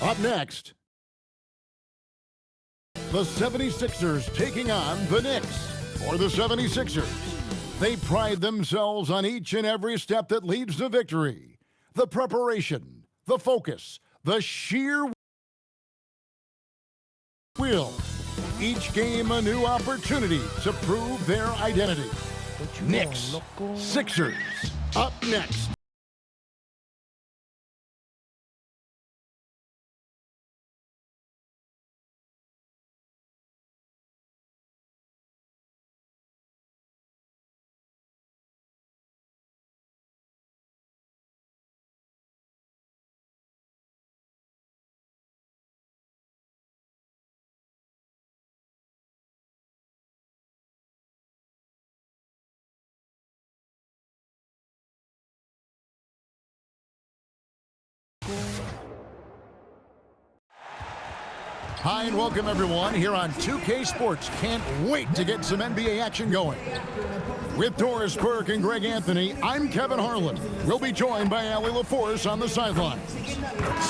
Up next, the 76ers taking on the Knicks. For the 76ers, they pride themselves on each and every step that leads to victory. The preparation, the focus, the sheer will. Each game a new opportunity to prove their identity. Knicks, Sixers, up next. Hi and welcome everyone here on 2K Sports. Can't wait to get some NBA action going. With Doris Quirk and Greg Anthony, I'm Kevin Harlan. We'll be joined by Allie LaForce on the sidelines.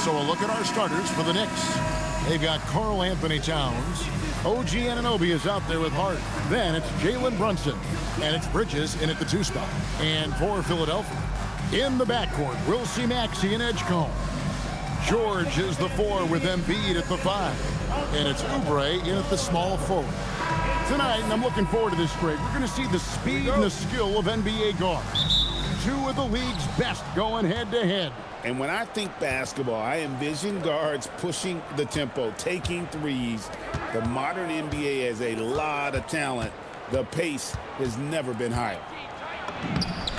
So a look at our starters for the Knicks. They've got Karl Anthony Towns. OG Anunoby is out there with Hart. Then it's Jalen Brunson. And it's Bridges in at the 2 spot. And for Philadelphia, in the backcourt, we'll see Maxey and Edgecombe. George is the 4 with Embiid at the 5. And it's Oubre in at the small forward. Tonight, and I'm looking forward to this, Greg, we're going to see the speed and the skill of NBA guards. 2 of the league's best going head-to-head. And when I think basketball, I envision guards pushing the tempo, taking threes. The modern NBA has a lot of talent. The pace has never been higher.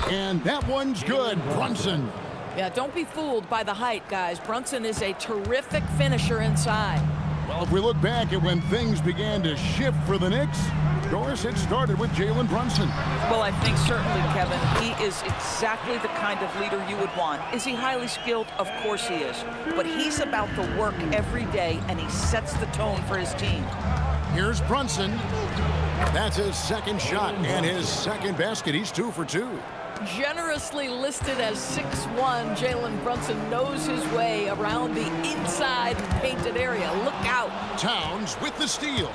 And that one's good. Brunson. Yeah, don't be fooled by the height, guys. Brunson is a terrific finisher inside. Well, if we look back at when things began to shift for the Knicks, Doris, it started with Jalen Brunson. Well, I think certainly, Kevin, he is exactly the kind of leader you would want. Is he highly skilled? Of course he is. But he's about the work every day, and he sets the tone for his team. Here's Brunson. That's his second shot and his second basket. He's 2 for 2. Generously listed as 6'1", Jalen Brunson knows his way around the inside painted area. Look out. Towns with the steal.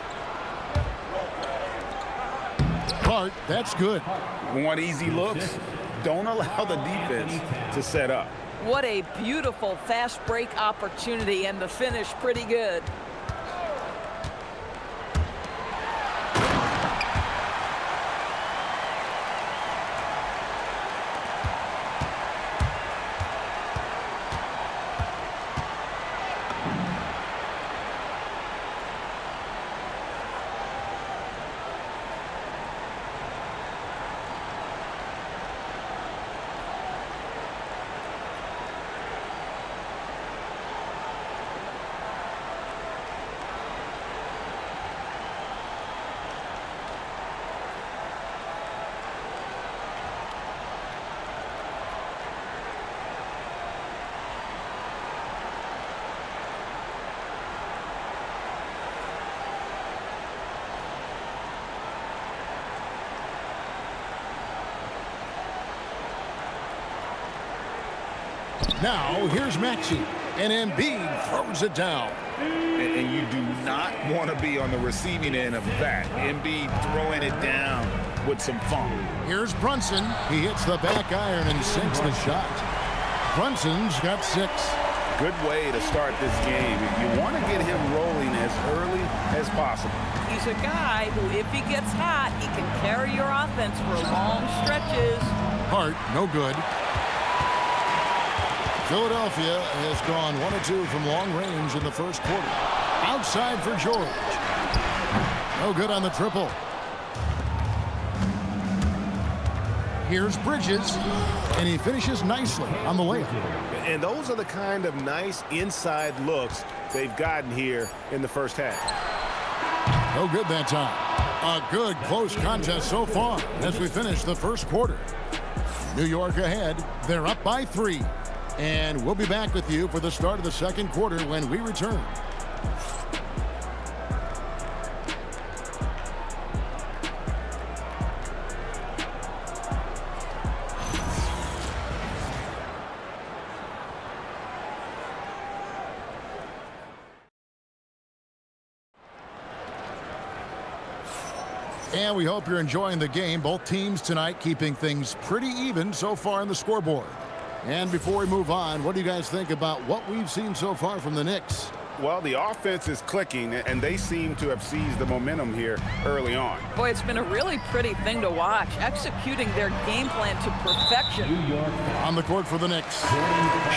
Hart, that's good. Want easy looks? Don't allow the defense to set up. What a beautiful fast break opportunity, and the finish pretty good. Now, here's Maxey, and Embiid throws it down. And you do not want to be on the receiving end of that. Embiid throwing it down with some funk. Here's Brunson. He hits the back iron and sinks the shot. Brunson's got 6. Good way to start this game. You want to get him rolling as early as possible. He's a guy who, if he gets hot, he can carry your offense for long stretches. Hart, no good. Philadelphia has gone 1 of 2 from long range in the first quarter. Outside for George. No good on the triple. Here's Bridges, and he finishes nicely on the layup. And those are the kind of nice inside looks they've gotten here in the first half. No good that time. A good close contest so far as we finish the first quarter. New York ahead. They're up by 3. And we'll be back with you for the start of the second quarter when we return. And we hope you're enjoying the game. Both teams tonight keeping things pretty even so far on the scoreboard. And before we move on, what do you guys think about what we've seen so far from the Knicks? Well, the offense is clicking, and they seem to have seized the momentum here early on. Boy, it's been a really pretty thing to watch, executing their game plan to perfection. On the court for the Knicks,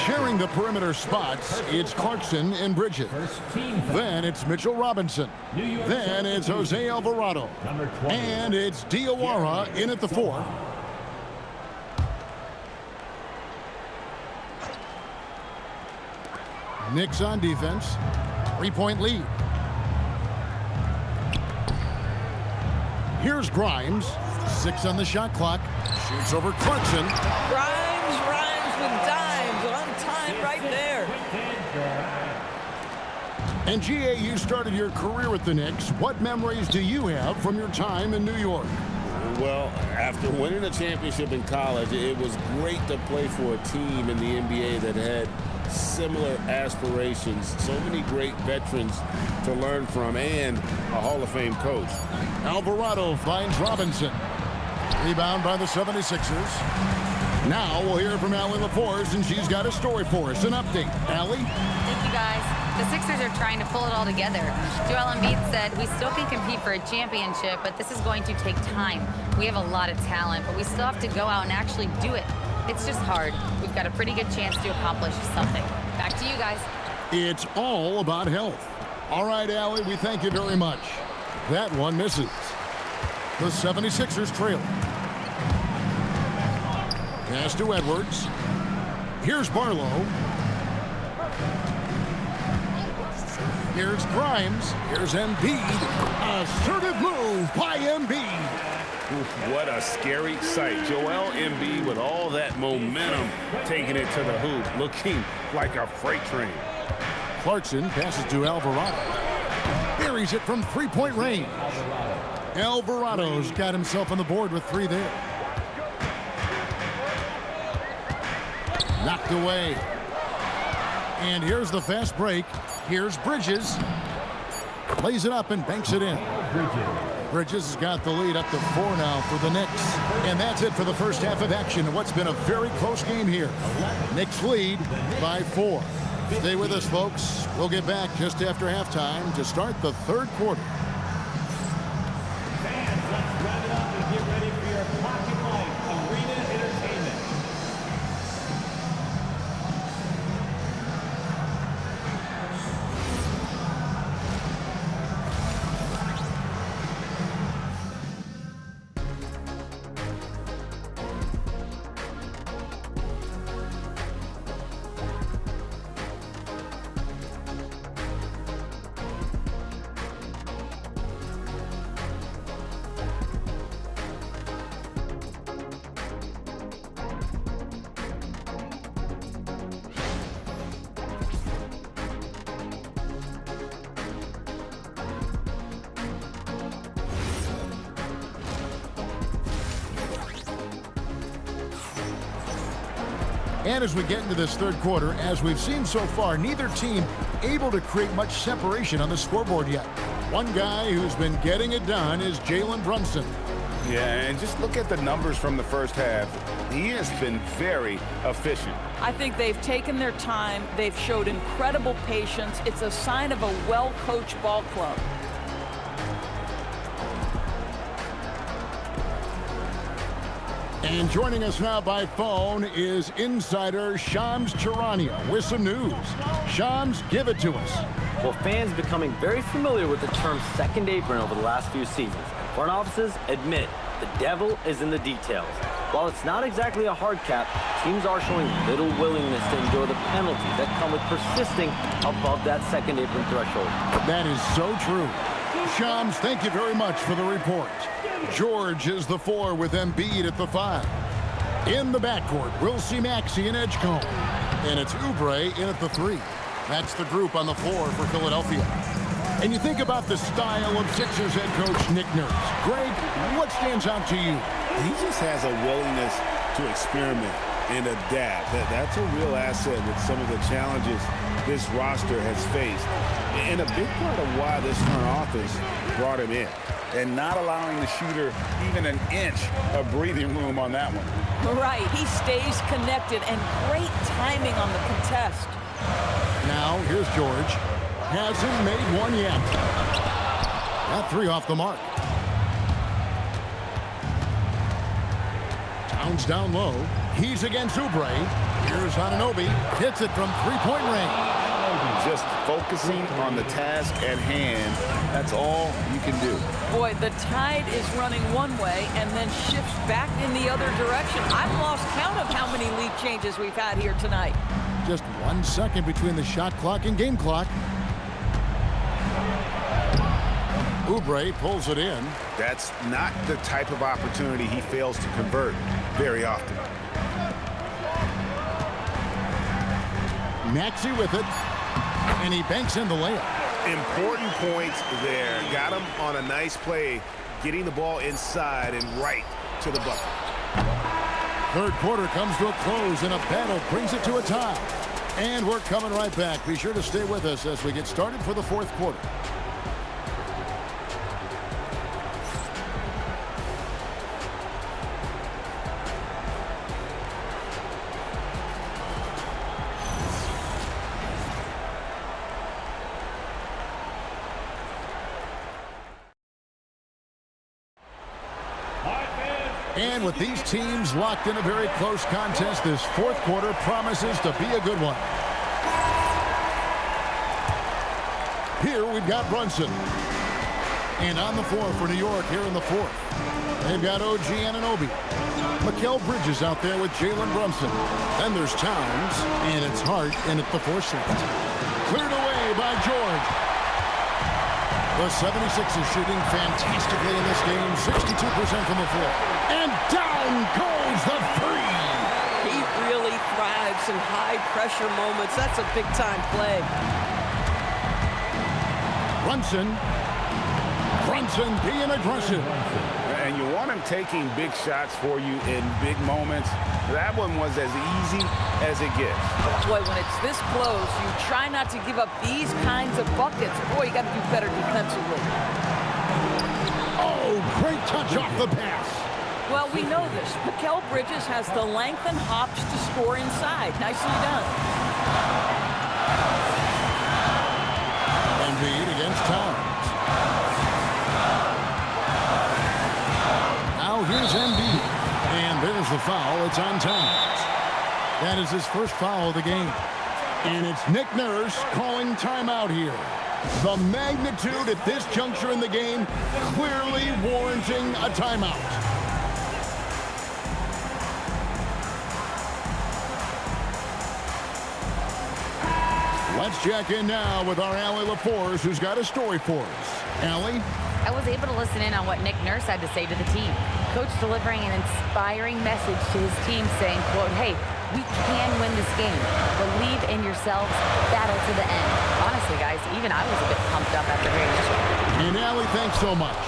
sharing the perimeter spots, it's Clarkson and Bridges. Then it's Mitchell Robinson. Then it's Jose Alvarado. And it's Diawara in at the 4. Knicks on defense. 3-point lead. Here's Grimes. 6 on the shot clock. Shoots over Clarkson. Grimes rhymes with dimes. On time right there. And G.A., you started your career with the Knicks. What memories do you have from your time in New York? Well, after winning a championship in college, it was great to play for a team in the NBA that had similar aspirations, so many great veterans to learn from, and a Hall of Fame coach. Alvarado finds Robinson. Rebound by the 76ers. Now we'll hear from Allie LaForce, and she's got a story for us. An update. Allie? Thank you, guys. The Sixers are trying to pull it all together. Joel Embiid said, we still can compete for a championship, but this is going to take time. We have a lot of talent, but we still have to go out and actually do it. It's just hard. We've got a pretty good chance to accomplish something. Back to you guys. It's all about health. All right, Allie, we thank you very much. That one misses. The 76ers trail. Pass to Edwards. Here's Barlow. Here's Grimes. Here's Embiid. Assertive move by Embiid. What a scary sight. Joel Embiid with all that momentum taking it to the hoop, looking like a freight train. Clarkson passes to Alvarado. Buries it from 3-point range. Alvarado's got himself on the board with 3 there. Knocked away. And here's the fast break. Here's Bridges. Lays it up and banks it in. Bridges has got the lead up to 4 now for the Knicks. And that's it for the first half of action. What's been a very close game here. Knicks lead by 4. Stay with us, folks. We'll get back just after halftime to start the third quarter. Fans, let's wrap it up and get ready for your Pocket Light Arena Entertainment. And as we get into this third quarter, as we've seen so far, neither team able to create much separation on the scoreboard yet. One guy who's been getting it done is Jalen Brunson. Yeah, and just look at the numbers from the first half. He has been very efficient. I think they've taken their time. They've showed incredible patience. It's a sign of a well-coached ball club. And joining us now by phone is insider Shams Charania with some news. Shams, give it to us. Well, fans becoming very familiar with the term second apron over the last few seasons. Front offices admit the devil is in the details. While it's not exactly a hard cap, teams are showing little willingness to endure the penalties that come with persisting above that second apron threshold. That is so true. Shams, thank you very much for the report. George is the 4 with Embiid at the 5. In the backcourt, we'll see Maxey and Edgecombe. And it's Oubre in at the 3. That's the group on the floor for Philadelphia. And you think about the style of Sixers head coach Nick Nurse. Greg, what stands out to you? He just has a willingness to experiment and adapt. That's a real asset with some of the challenges this roster has faced. And a big part of why this front office brought him in. and not allowing the shooter even an inch of breathing room on that one. Right, he stays connected, and great timing on the contest. Now, here's George. Hasn't made one yet. That three off the mark. Towns down low. He's against Oubre. Here's Anunoby. Hits it from three-point range. Just focusing on the task at hand. That's all you can do. Boy, the tide is running one way and then shifts back in the other direction. I've lost count of how many lead changes we've had here tonight. Just 1 second between the shot clock and game clock. Oubre pulls it in. That's not the type of opportunity he fails to convert very often. Maxey with it. And he banks in the layup. Important points there. Got him on a nice play, getting the ball inside and right to the bucket. Third quarter comes to a close, and a battle brings it to a tie. And we're coming right back. Be sure to stay with us as we get started for the fourth quarter. And with these teams locked in a very close contest, this fourth quarter promises to be a good one. Here we've got Brunson. And on the floor for New York here in the fourth. They've got OG Anunoby. Mikal Bridges out there with Jalen Brunson. Then there's Towns, and it's Hart in at the fourth slot. Cleared away by George. The 76ers shooting fantastically in this game, 62% from the floor. And down goes the three. He really thrives in high-pressure moments. That's a big-time play. Brunson being aggressive. And you want him taking big shots for you in big moments. That one was as easy as it gets. Boy, when it's this close, you try not to give up these kinds of buckets. Boy, you got to do better defensively. Oh, great touch off the pass. Well, we know this. Mikal Bridges has the length and hops to score inside. Nicely done. Embiid against Towns. Now here's Embiid. And there's the foul. It's on Towns. That is his first foul of the game. And it's Nick Nurse calling timeout here. The magnitude at this juncture in the game clearly warranting a timeout. Let's check in now with our Allie LaForce, who's got a story for us. Allie? I was able to listen in on what Nick Nurse had to say to the team. Coach delivering an inspiring message to his team saying, quote, hey, we can win this game. Believe in yourselves. Battle to the end. Honestly, guys, even I was a bit pumped up after hearing this one. And Allie, thanks so much.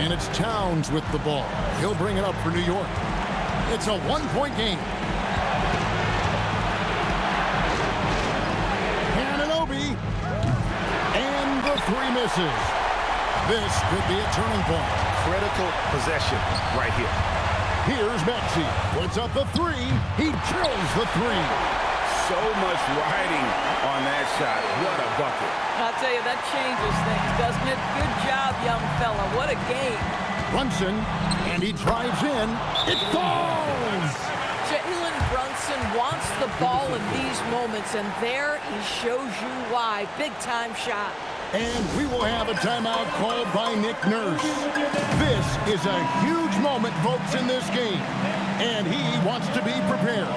And it's Towns with the ball. He'll bring it up for New York. It's a one-point game. Anunoby. And the three misses. This could be a turning point. Critical possession right here. Here's Maxey. Puts up the three. He drills the three. So much riding on that shot. What a bucket. I'll tell you, that changes things, doesn't it? Good job, young fella. What a game. Brunson, and he drives in. It falls! Jalen Brunson wants the ball in these moments, and there he shows you why. Big-time shot. And we will have a timeout called by Nick Nurse. This is a huge moment, folks, in this game. And he wants to be prepared.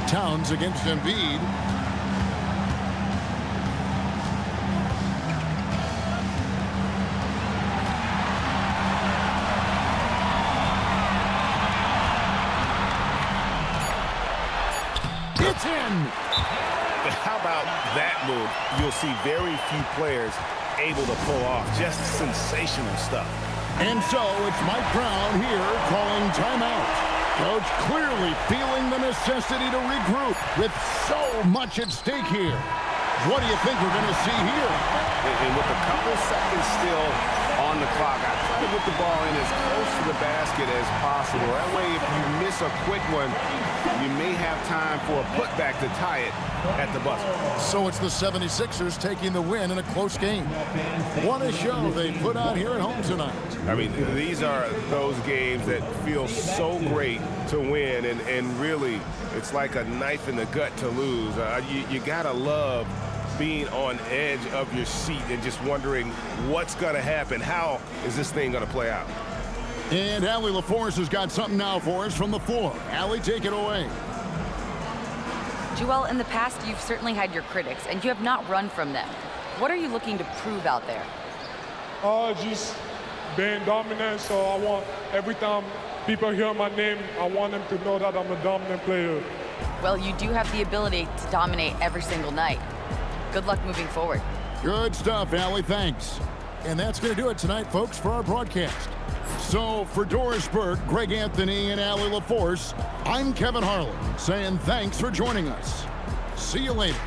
Towns against Embiid. It's in. How about that move? You'll see very few players able to pull off just sensational stuff. And so it's Mike Brown here calling timeout. Coach clearly feeling the necessity to regroup with so much at stake here. What do you think we're going to see here? And with a couple seconds still on the clock, I try to get the ball in as close to the basket as possible. That way, if you miss a quick one, you may have time for a putback to tie it at the buzzer. So it's the 76ers taking the win in a close game. What a show they put on here at home tonight. I mean, these are those games that feel so great to win, and really, it's like a knife in the gut to lose. You gotta love being on edge of your seat and just wondering what's gonna happen. How is this thing gonna play out? And Allie LaForce has got something now for us from the floor. Allie, take it away. Joel, in the past, you've certainly had your critics, and you have not run from them. What are you looking to prove out there? Just being dominant, so I want every time people hear my name, I want them to know that I'm a dominant player. Well, you do have the ability to dominate every single night. Good luck moving forward. Good stuff, Allie. Thanks. And that's going to do it tonight, folks, for our broadcast. So for Doris Burke, Greg Anthony, and Allie LaForce, I'm Kevin Harlan saying thanks for joining us. See you later.